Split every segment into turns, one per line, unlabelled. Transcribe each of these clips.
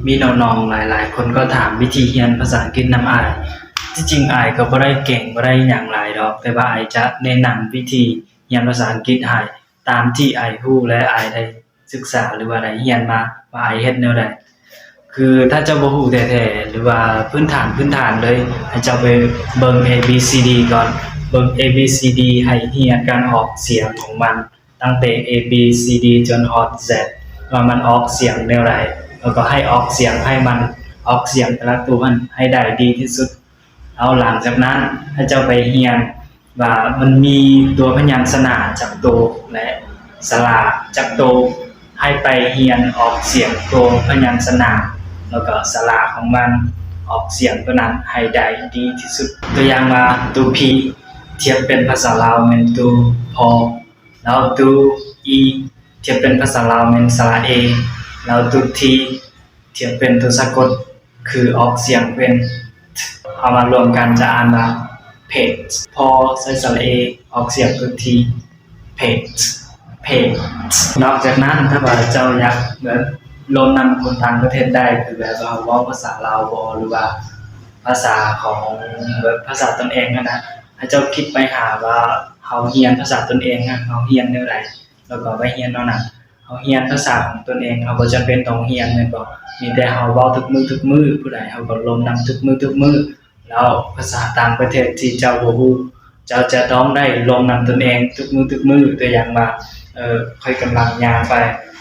มีน้องๆหลายๆคนก็ถามวิธีเรียนภาษาอังกฤษนำอ้ายที่จริงอ้ายก็บ่ได้เก่งบ่ได้หยังหลายดอกแต่ว่าอ้ายจะแนะนำวิธีเรียนภาษาอังกฤษให้ตามที่อ้ายรู้และอ้ายได้ศึกษาหรือว่าได้เรียนมาว่าอ้ายเฮ็ดแนวใดคือถ้าเจ้าบ่รู้แท้ๆหรือว่าพื้นฐานเลยให้เจ้าไปเบิ่ง ABCD ก่อนเบิ่ง ABCD ให้เรียนการออกเสียงของมันตั้งแต่ ABCD จนฮอด Z ว่ามันออกเสียงแนวใดแล้วก็ให้ออกเสียงให้มันออกเสียงแต่ละตัวมันให้ได้ดีที่สุดเอาหลังจากนั้นให้เจ้าไปเรียนว่ามันมีตัวพยัญชนะจักตัวและสระจักตัวให้ไปเรียนออกเสียงตัวพยัญชนะแล้วก็สระของมันออกเสียงตัวนั้นให้ได้ดีที่สุดตัวอย่างว่าตัว P เทียบเป็นภาษาลาวเป็นตัวพอแล้วตัว E เทียบเป็นภาษาลาวเป็นสระ A แล้วตัว T เทียบเป็นตัวสะกดคือออกเสียงเป็นเอามารวมกันจะอ่านว่า page พอใส่สระ A ออกเสียงตัว T page page นอกจากนั้นถ้าว่าเจ้าอยากแบบลงนำคนต่างประเทศได้คือแบบว่าเว้าภาษาลาวบ่หรือว่าภาษาของแบบภาษาตนเองนะให้เจ้าคิดไปหาว่าเฮาเรียนภาษาตนเองเฮาเรียนแนวใดแล้วก็ไปเรียนเนาะนะเฮาเรียนภาษาของตนเองเฮาบ่จำเป็นต้องเรียนแม่นบ่มีแต่เฮาเว้าทุกมื้อผู้ใดเฮาก็ลงนำทุกมื้อแล้วภาษาต่างประเทศที่เจ้าบ่ฮู้เจ้าจะต้องได้ลงนำตนเองทุกมื้อตัวอย่างว่าค่อยกำลังย่างไป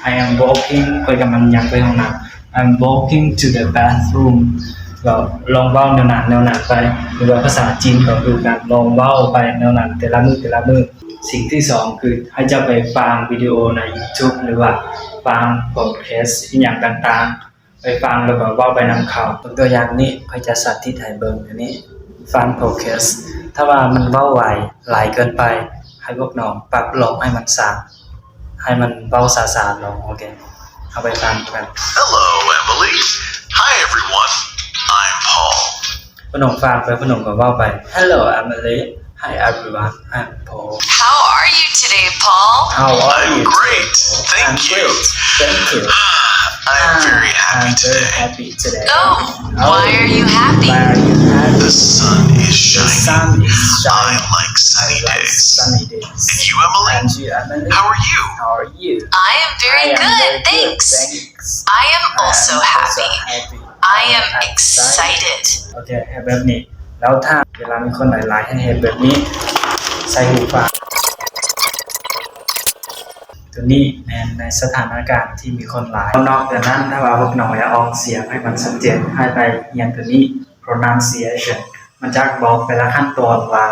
I am walking ค่อยกำลังย่างไปห้องน้ำ I'm walking to the bathroom ก็ลองเว้าแนวนั้นไปหรือว่าภาษาจีนก็คือการลองเว้าไปแนวนั้นแต่ละมื้อสิ่งที่สองคือให้เจ้าไปฟังวิดีโอใน YouTube หรือว่าฟังพอดแคสต์อีหยังต่างๆไปฟังแล้วก็เว้าไปนำเขาตัวอย่างนี้ค่อยจะสาธิตให้เบิ่งอันนี้ฟังพอดแคสต์ถ้าว่ามันเว้าไวหลายเกินไปให้พวกน้องปรับลงให้มันช้าให้มันเว้าช้าๆลงโอเคเอาไปฟังกัน
Hello Emily Hi everyone I'm Paul
พน้องฟังไปพน้องก็เว้าไป Hello Emily Hi everyone I'm Paul
How are you today, Paul?
How are
I'm
you
great Thank you
Thank you
I'm very happy
today
Oh, why are you happy?
Why are you happy
The sun is
The
shining
sun is
I
shining
like sunny days
sunny days
And you Emily
And you Emily
How are you
How are you
I am very
I am
good,
very
thanks.
Thanks
I am also happy. I am excited.
โอเคให้แบบนี้แล้วถ้าเวลามีคนหลายๆให้เห็นแบบนี้ใส่หูฟังตัวนี้ในสถานการณ์ที่มีคนหลายนอกจากนั้นถ้าว่าพวกน้องอยากออกเสียงให้มันชัดเจนให้ไปเรียนตัวนี้ pronunciation มันจะบอกไปละขั้นตอนว่า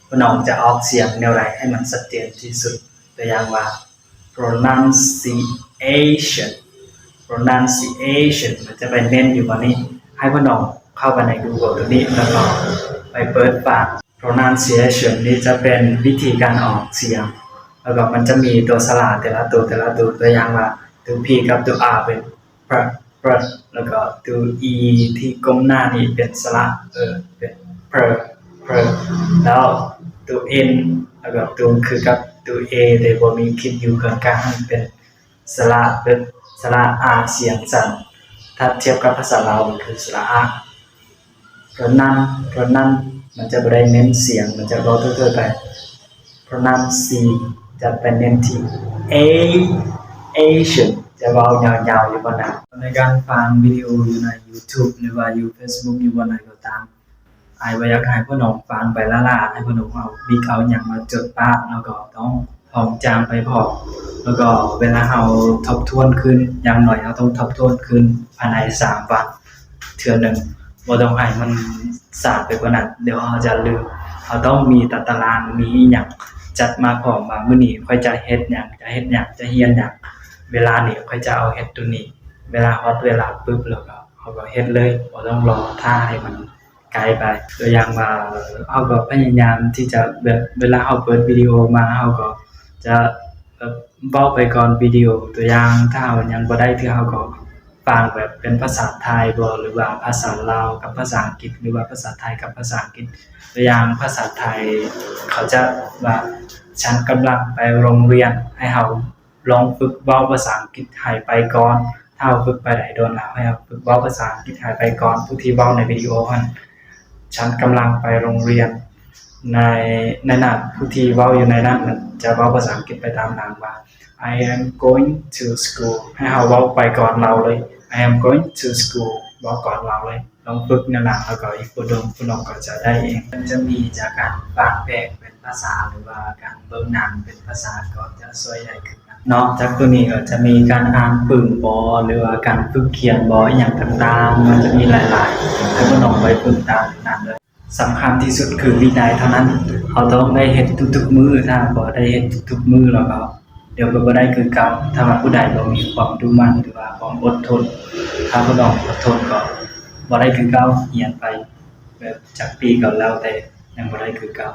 พวกน้องจะออกเสียงแนวใดให้มันชัดเจนที่สุดตัวอย่างว่า pronunciation มันจะไปเน้นอยู่วันนี้ให้พวกน้องเข้าไปใน Google ตัวนี้แล้วก็ไปเปิดฟัง pronunciation นี่จะเป็นวิธีการออกเสียงแล้วก็มันจะมีตัวสระแต่ละตัวตัวอย่างว่าตัว P กับตัว R เป็น pr แล้วก็ตัว E ที่ก้มหน้านี่เป็นสระเป็น pr แล้วตัว N แล้วก็ตัวคือกับตัว A แต่บ่มีคิดอยู่กลางๆเป็นสระเป็นสระ R เสียงสั้นถ้าเทียบกับภาษาลาวมันคือสระ R เพราะนั้นมันจะบ่ได้เน้นเสียงมันจะเว้าทั่วๆไป pronunciation จะเป็นเน้นที่ Asian จะเว้ายาวๆอยู่บนนั้นในการฟังวิดีโออยู่ใน YouTube หรือว่าอยู่ Facebook อยู่บนไหนก็ตามอ้ายบ่อยากให้พวกน้องฟังไปล่าๆให้พวกน้องเอาบิ๊กเอาหยังมาจดปากแล้วก็ต้องท่องจำไปพร้อมแล้วก็เวลาเฮาทบทวนขึ้นอย่างน้อยเราต้องทบทวนขึ้นภายใน3วันเทื่อนึงบ่ต้องให้มันสาดไปกว่านั้นเดี๋ยวเฮาจะลืมเฮาต้องมีตารางมีอีหยังจัดมาพร้อมว่ามื้อนี้ค่อยจะเฮ็ดหยังจะเรียนหยังเวลานี้ค่อยจะเอาเฮ็ดตัวนี้เวลาฮอดเวลาปึ๊บแล้วก็เฮาก็เฮ็ดเลยบ่ต้องรอท่าให้มันไกลไปตัวอย่างว่าเฮาก็พยายามที่จะแบบเวลาเฮาเปิดวิดีโอมาเฮาก็จะเว้าไปก่อนวิดีโอตัวอย่างถ้าเฮายังบ่ได้ที่เฮาก็ฟังแบบเป็นภาษาไทยบ่หรือว่าภาษาลาวกับภาษาอังกฤษหรือว่าภาษาไทยกับภาษาอังกฤษตัวอย่างภาษาไทยเขาจะว่าฉันกำลังไปโรงเรียนให้เฮาลองฝึกเว้าภาษาอังกฤษให้ไปก่อน ถ้าเราฝึกไปได้โดนแล้วให้เราฝึกเว้าภาษาอังกฤษหายไปก่อนผู้ที่เว้าในวิดีโอหั่นฉันกำลังไปโรงเรียนในนั้นผู้ที่เว้าอยู่ในนั้นมันจะเว้าภาษาอังกฤษไปตามหลังว่า I am going to school ให้เราเว้าไปก่อนเราเลย I am going to school เว้าก่อนเราเลยลองฝึกนั่นล่ะแล้วก็อีกผู้น้องก็จะได้เองมันจะมีจากการฟังเพลงเป็นภาษาหรือว่าการเบิ่งหนังเป็นภาษาก็จะช่วยได้ขึ้นนะนอกจากตัวนี้ก็จะมีการอ่านปึ้งบ่หรือว่าการฝึกเขียนบ่อหยังต่างๆมันจะมีหลายๆให้ผู้น้องไปฝึกตามนั้นเลยสำคัญที่สุดคือวินัยเท่านั้นเขาต้องได้เฮ็ดทุกๆมื้อถ้าบ่ได้เฮ็ดทุกๆมื้อแล้วก็เดี๋ยวก็บ่ได้คือเก่าถ้าว่าผู้ใดบ่มีความมุ่งมั่นหรือว่าความอดทนถ้าผู้น้องอดทนก็บ่ได้คือเก่าเรียนไปแบบจักปีก็แล้วแต่ยังบ่ได้คือเก่า